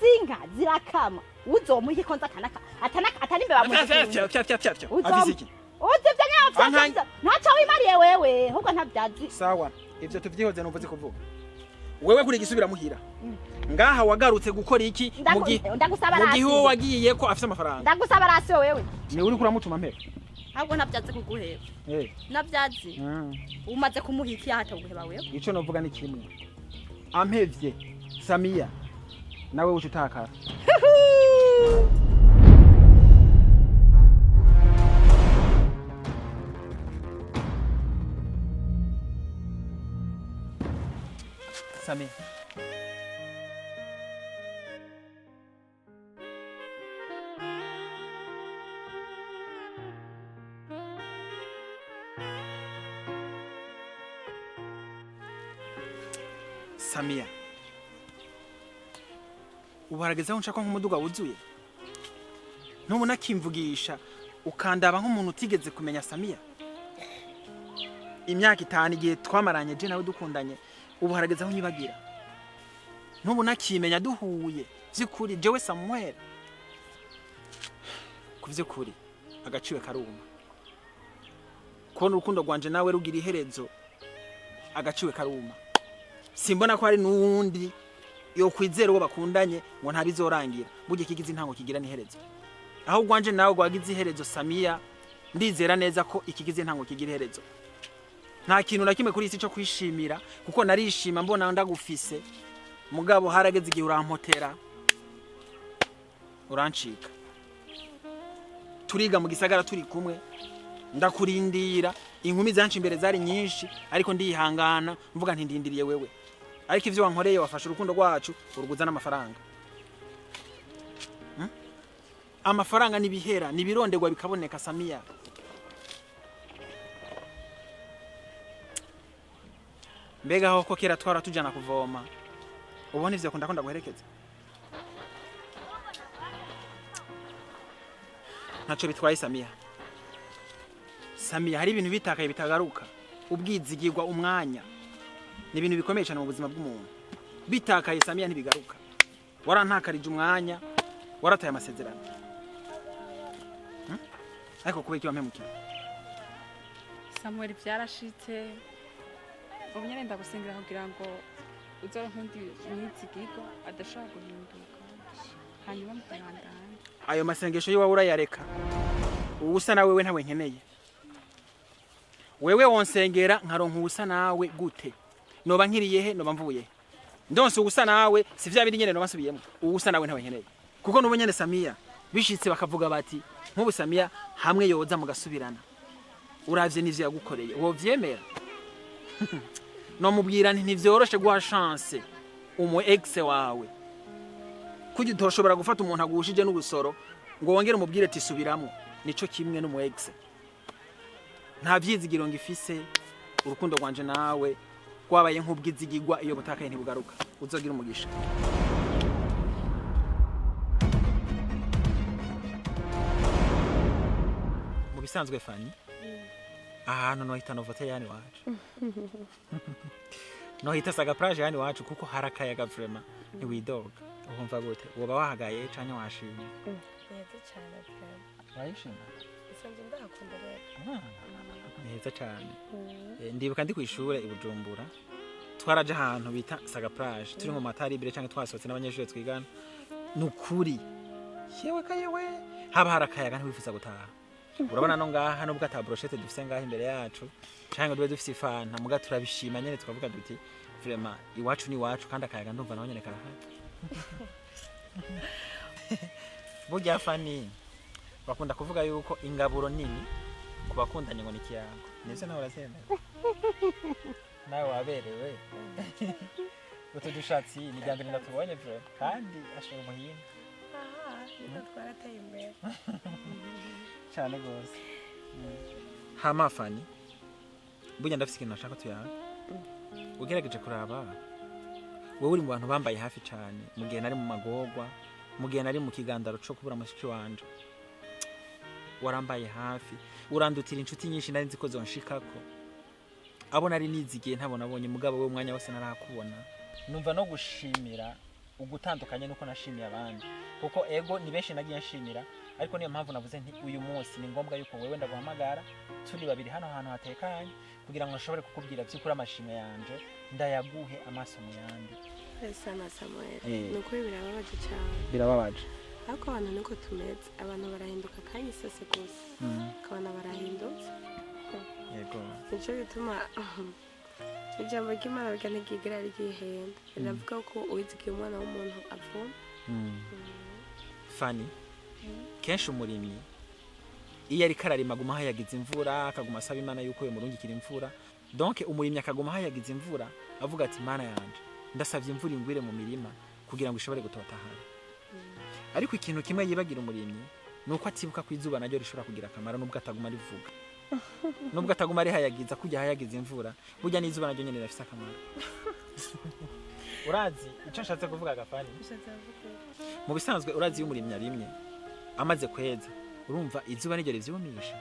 izinka zirakama uzomuha ikonza atani imbeba mu afiziki uzivye nyafya ntaco wimariye wewe ahubwo ntabyazi sawa ivyo tuvyihoze numva zikuvuga wewe kuri gisubira muhira ngaha wagarutse gukora iki mu gihe wagiye ko afite amafaranga ndagusaba rasiyo wewe ni uri kuramutuma mpera ahubwo ntabyazi kuguheba nabyazi umaze kumuhiki hata uguheba wewe ico novuga ni kimwe ampevye Samia nawe uca utakara Samia Samia ubarageza nshaka nk'umuduga wuzuye nubona kimvugisha ukandaba nk'umuntu utigeze kumenya Samia imyaka 5 igihe twamaranye je nawe dukundanye ubu harageza aho nyibagira nubona kimenya duhuye zikuri jewe Samuel kuvye kuri agaciwe karuma kone urukundo rwanje nawe rugira iherezo agaciwe karuma simbona ko hari nundi yo kwizera uwo bakundanye ngo ntabizorangira burye kigize intango kigira niherezo aho gwanje nawe gwagize iherezo Samia ndizera neza ko ikigize intango kigira iherezo nta kintu na kimwe kuri isi cyo kwishimira kuko narishima mbona ndagufise mugabo harageze igihe urampotera urancika turiga mu gisagara turi kumwe ndakurindira inkumi zanci imbere zari nyinshi ariko ndihangana mvuga nti ndindiriye wewe ariko ivyo wankoreye wafasha urukundo rwacu uruguza n'amafaranga amafaranga nibihera nibirondegwa bikaboneka Samia mbega aho ko kera twara tujana kuvoma ubone ivyo kunda guherekeza ntaco bitwaye Samia hari ibintu bitakaye bitagaruka ubwizigirwa umwanya ni ibintu bikomeye cyane mu buzima bw'umuntu bitakaye Samia ntibigaruka warantakarije umwanya warataye amasezerano ariko kubera iki wampemukira Samuel byarashitse ubu nyene ndagusengera kugira ngo uzora nkundi mwizigirwa adashaka guhinduka hanyuma mukabandana ayo masengesho yiwa urayareka ubusa nawe we ntawe nkeneye wewe wonsengera nkaronka ubusa nawe gute noba nkiriye noba mvuye ndonse ubusa nawe si vya biri nyene noba nsubiyemo ubusa nawe ntawe nkeneye kuko nubo nyene Samia bishitse bakavuga bati nk'ubu Samia hamwe yoza mugasubirana uravye n'ivyo yagukoreye wo vyemera no mubwira nti ntivyoroshe guha chance umu ex wawe kugira utoshobora gufata umuntu agushije n'ubusoro ngo wongere umubwire ati subiramo nico kimwe n'umu ex nta vyizigiro ngifise urukundo rwanje nawe kwabaye nk'ubwizigirwa iyo butakaye ntibugaruka uzogira umugisha mu bisanzwe Fanny ahantu nohita novote yani wacu nohita saga plage yani wacu kuko harakayaga vraiment ni widoga urumva gute woba wahagaye canke washimye neza cyane vraiment wayishima isanzwe ndakunda rero neza cyane ndibuka ndi kwishure i Bujumbura twaraje ahantu bita saga plage turi mu mataribire canke twasohotse n'abanyeshuri twigana nukuri yewe kayewe haba harakayaga ntiwifuza gutaha urabona no ngaha nubwo ata brochette dufise ngaha imbere yacu canke dube dufise ifanta muga turabishima nyene twavuga duti vraiment iwacu ni wacu kandi akayaga ndumva naho nyene karahari burya Fanny bakunda kuvuga yuko ingaburo nini kubakundanye ngo nikiyango nivyo nawe urazemera nawe waberewe utudushatsi ni ryambere ndatubonye bro kandi ashobora umuhinga twarateye imbere cyane gose hama Fanny burya ndafise ikintu nashaka tuyaga ugerageje kuraba wowe uri mu bantu bambaye hafi cyane mu gihe nari mu magorwa mu gihe nari mu kigandaro cyo kubura amashiki wanje warambaye hafi urandutira inshuti nyinshi nari nziko zonshikako abo nari nizigiye ntabona abonye mugabo we umwanya wose narakubona numva no gushimira ugutandukanye nuko nashimiye abandi kuko ego ni benshi nagiye nshimira ariko niyo mpamvu navuze nti uyu munsi ni ngombwa yuko wewe ndaguhamagara turi babiri hano hantu hatekanye kugira ngo nshobore kukubwira by'ukuri amashimwe yanje ndayaguhe amaso mu yandi sana Samuel nuko birababaje cyane birababaje ariko abantu niko tumeze abantu barahinduka kandi isose gusa kabana barahindutse yego nico bituma ijambo ry'Imana rikanigigera ryihenda riravuga ko uwizigiye umwana w'umuntu avuma Fani kenshi umurimyi iyo ari kararima guma hayagize imvura akaguma asaba Imana yuko yomurungikira imvura donc umurimyi akaguma hayagize imvura avuga ati Mana yanje ndasavye imvura ingwire mu mirima kugira ngo ishobore gutotahara ariko ikintu kimwe yibagira umurimyi nuko atibuka ko izuba naryo rishobora kugira akamaro nubwo ataguma rivuga nubwo ataguma ari hayagiza kujya hayagize imvura burya n'izuba naryo nyene rafise akamaro urazi ico nshatse kuvuga gafani mu bisanzwe urazi iyo umurimyi arimye amaze kweza urumva izuba niryo rivyumisha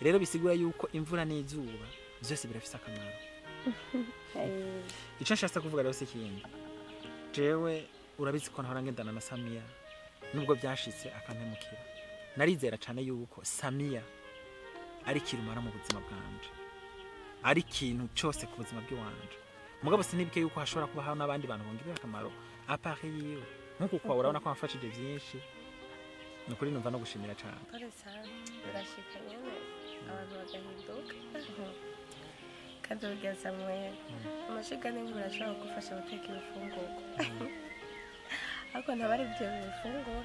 rero bisigura yuko imvura n'izuba byose birafise akamaro ico nshatse kuvuga rero sikindi jewe urabizi ko nahora ngendana na Samia nubwo byashitse akampemukira narizera cyane yuko Samia ari kirumara mu buzima bwanje ari kintu cyose ku buzima bw'iwanje mugabo sinibike yuko hashobora kuba hari n'abandi bantu bongirira akamaro apare yiwe nkuko kwa urabona ko amfashije byinshi nukuri numva no gushimira cyane birashika nyene abantu bagahinduka kandi urya Samuel amashiga n'inzu birashobora gufasha guteka ibifungurwa ariko ntabari byo bifungurwa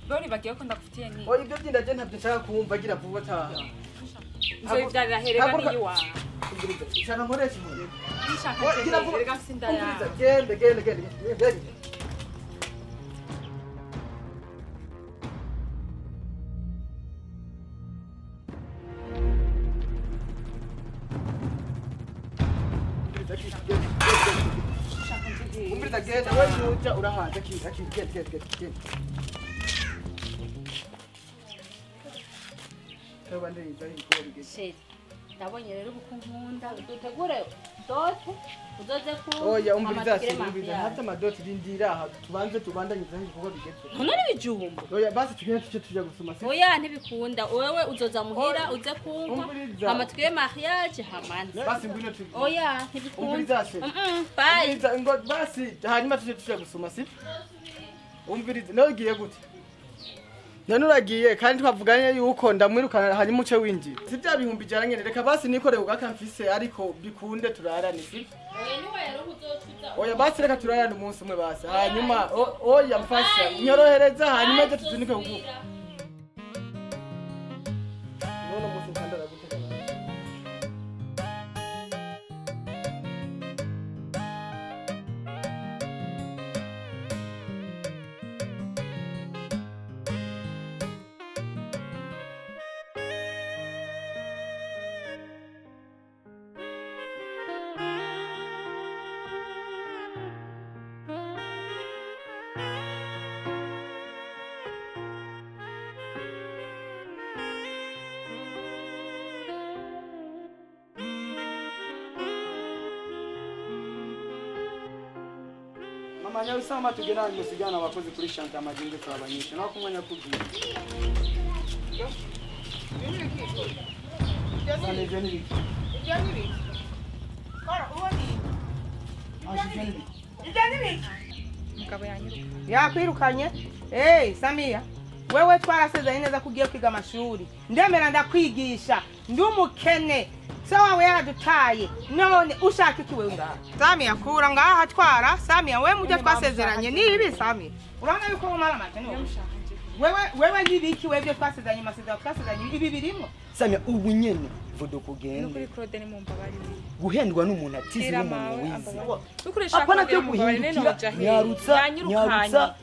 Bori bagiye ko ndakufitiye ni. Oya ibyo byindaje ntabyo nshaka kumva agira vuba taha. Ivyo byarira herega ni wa. Nshaka nkoresha inkoni. Nshaka herega sinda ya. Gende. Umbrita genda wewe uja urahaza gende. Sheri ndabonye rero ubukunkunda udutegure dote uzoze ku oya umbrita hata madoti rindira aha tubanze tubandanyiriza kuko bigeze none bijumbo oya basi tugende tujya gusoma oya ntibikunda wewe uzoza muhira uze kunkwa amatwiye mariage hamanze basi ngwino tu oya ntibikunda bye ngo basi hanyuma tujya gusoma si umvirize nawe ugiye gute none uragiye kandi twavuganye yuko ndamwirukana hanyuma uce winjira si bya bihumbi ijana nyene reka basi nikore ugaka mfise ariko bikunde turarane si oya basi reka turarane umunsi umwe basi hanyuma oya mfasha nyorohereza hanyuma ejo tuzinike kuguka none umunsi nkandara gutega Manya usama tugena musigana abakozi kuri shanta amajinge twabanyisha no kumwanya kugira. Sale jeni. Jeni. Kora uwani. Jeni. Jeni. Mugabo yanyiruka. Yakwirukanye? Samia. Wewe twarasezanye neza kugiye kwiga amashuri. Ndemera ndakwigisha. Ndi umukene. se wawe yaradutaye none ushaka iki wewe ngaha Samia kura ngaha atwara Samia we mujya twasezeranye nibi Samia urabona yuko umara amate no wewe nibiki webyo twasezeranye masezerano twasezeranye ibi birimo Samia ubu nyene vodo kugenda Nukuri Claude ni mumbabari. guhendwa n'umuntu atizi n'umuntu wizi Nukuri shaka apana cyo guhindukira nyarutsa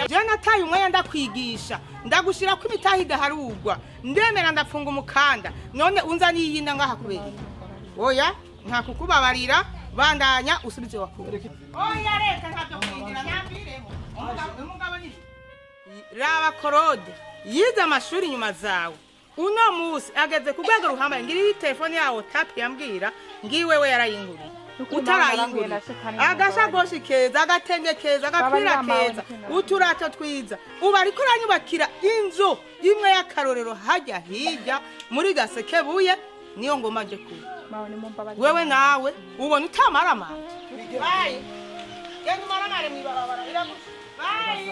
je nataye umwanya ndakwigisha ndagushira ko imitahi idaharugwa ndemera ndafunga umukanda none unza niyinda ngaha kubera oya nta kukubabarira bandanya usubize wakure oya reka ntabyo kwinjira nambiremo umugabo ni raba Claude yize amashuri nyuma zawe uno musi ageze ku rwego ruhambaye ngiri telefone yawo tapi yambwira ngiwewe yarayinguriye utarayinguriye agashagoshi keza agatenge keza agapira keza uturato twiza ubu ariko uranyubakira inzu imwe y'akarorero hajya hirya muri Gasekebuye niyo ngoma nje kuba wewe nawe ubona utamaramara bayi genda umaramare mwibarabara iragusa bayi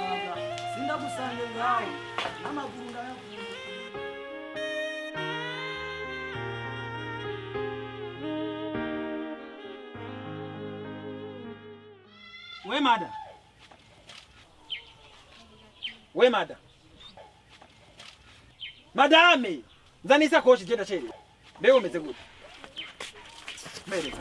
sindagusange ngaho amaguru ngaho we mada madame nzanisa koshi genda cheri mbego umeze gute mbere